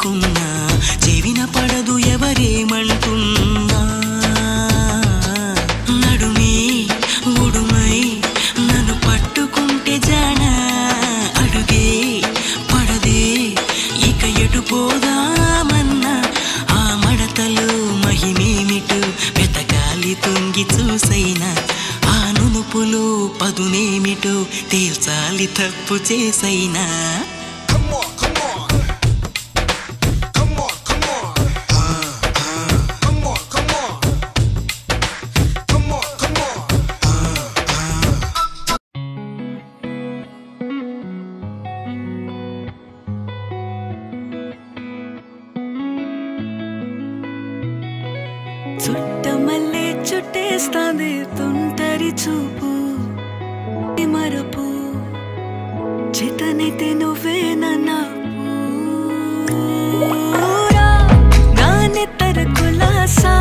చేసుకున్నా చెవిన పడదు ఎవరేమంటున్నా నడుమే ఉడుమై నన్ను పట్టుకుంటే జానా అడుగే పడదే ఇక ఎటు పోదామన్నా ఆ మడతలు మహిమేమిటు వెతకాలి తొంగి చూసైనా ఆ నునుపులు పదునేమిటో తేల్చాలి తప్పు చేసైనా చుట్టమల్లే చుట్టేస్తాంది తుంటరి చూపు మరపు చేతనైతే నువ్వే నా నెత్తర కులాసా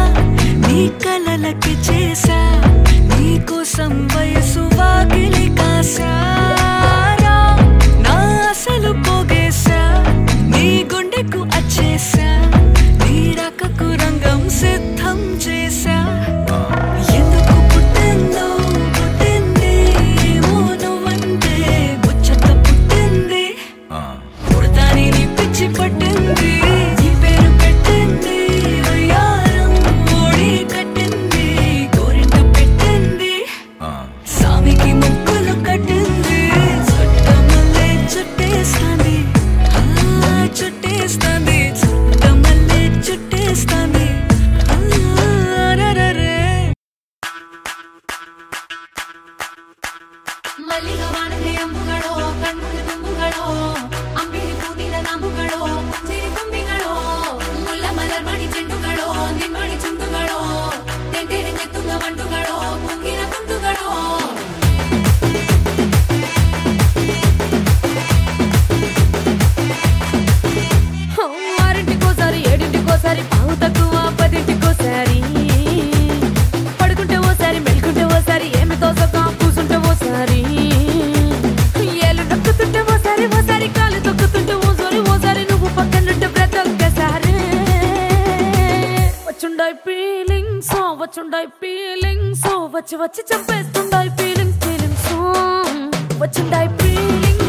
నీ కలలకి చేసా నీ కోసం వయసు వాకిలి కాసా నా అసలు పోగేసా నీ గుండెకు అచ్చేసా నీ రకకు రంగం సిద్ధం చేసా ఎందుకు పుట్టిందో పుట్టింది ఏమో నువ్వంటే ముచ్చట పుట్టింది పుడతాని నీ పిచ్చి పట్టింది నీ పేరు పెట్టింది వయ్యారం ఓడి కట్టింది గోరింట పెట్టింది సామికి ముక్కులు కట్టింది చుట్టమల్లే చుట్టేస్తాంది చుట్టేస్తాంది చుట్టమల్లే చుట్టేస్తాంది ಮಲ್ಲಿಗೆ ವಾಣದೆ ಅಂಬುಗಳೋ ಕಣ್ಣುಗಳ ತುಂಬುಗಳೋ ಅಂಬಿಳಿ ಕೂದಿನ ನಾಮುಗಳೋ ಸಿರಿ ತುಂಬಿಗಳೋ ಮುಲ್ಲ ಮಲರ್ ಮಣಿ ಚೆಂಡುಗಳೋ ನಿಮ್ಮಣಿ ಚುಂಡುಗಳೋ ತೆಂಟೆರೆ ನೆತ್ತುಗ ಮಂಟುಗಳೋ ಮುಂಗಿನ ತುಂಡುಗಳೋ ఆరింటికోసారి ఏడింటికోసారి పావు తక్కువ పదింటికోసారి పడుకుంటే ఓసారి మెలుకుంటే ఓసారి ఏమి తోసక కూసుంటే ఓసారి ఏళ్ళు నొక్కుతుంటే ఓసారి ఓసారి కాలు తొక్కుతుంటే ఓసారి ఓసారి నువ్వు పక్కనుంటే ప్రతి ఒక్కసారి వచ్చుండాయి ఫీలింగ్స్ వచ్చుండాయి ఫీలింగ్స్ వచ్చి వచ్చి చంపేస్తుండాయి ఫీలింగ్స్ ఫీలింగ్స్ వచ్చుండాయి ఫీలింగ్స్